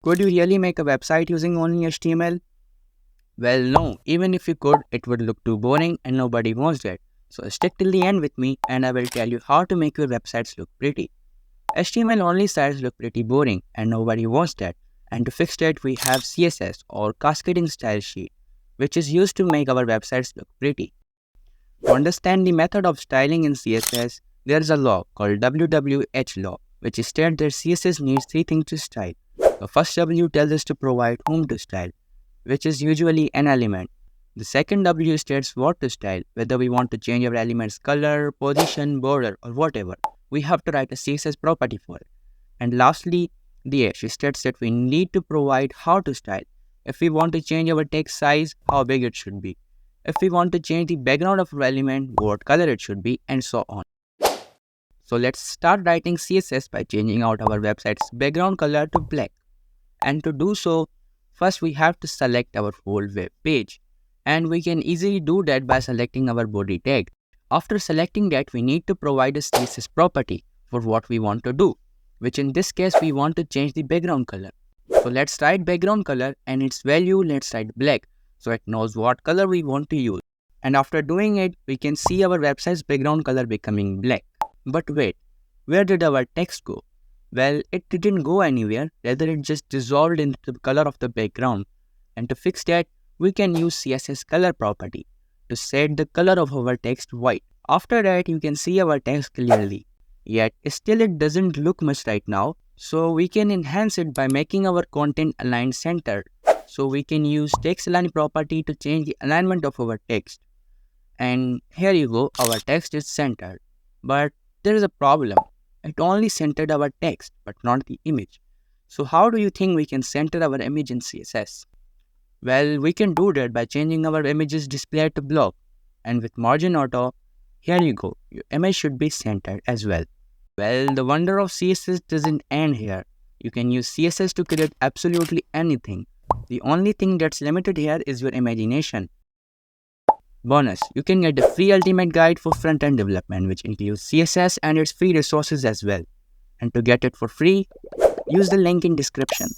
Could you really make a website using only HTML? Well, no, even if you could, it would look too boring and nobody wants that. So stick till the end with me and I will tell you how to make your websites look pretty. HTML only sites look pretty boring and nobody wants that. And to fix that, we have CSS or cascading style sheet, which is used to make our websites look pretty. To understand the method of styling in CSS, there is a law called WWH law, which states that CSS needs three things to style. The first W tells us to provide whom to style, which is usually an element. The second W states what to style, whether we want to change our element's color, position, border, or whatever. We have to write a CSS property for it. And lastly, the H states that we need to provide how to style. If we want to change our text size, how big it should be. If we want to change the background of our element, what color it should be, and so on. So let's start writing CSS by changing out our website's background color to black. And to do so, first we have to select our whole web page. And we can easily do that by selecting our body tag. After selecting that, we need to provide a CSS property for what we want to do, which in this case we want to change the background color. So let's write background color and its value let's write black, so it knows what color we want to use. And after doing it, we can see our website's background color becoming black. But wait, where did our text go? Well, it didn't go anywhere, rather it just dissolved into the color of the background. And to fix that, we can use CSS color property to set the color of our text white. After that, you can see our text clearly. Yet, still it doesn't look much right now, so we can enhance it by making our content align centered. So we can use text align property to change the alignment of our text. And here you go, our text is centered. But there is a problem. It only centered our text, but not the image. So how do you think we can center our image in CSS? Well, we can do that by changing our image's display to block. And with margin auto, here you go, your image should be centered as well. Well, the wonder of CSS doesn't end here. You can use CSS to create absolutely anything. The only thing that's limited here is your imagination. Bonus, you can get the free ultimate guide for front-end development, which includes CSS and its free resources as well. And to get it for free, use the link in description.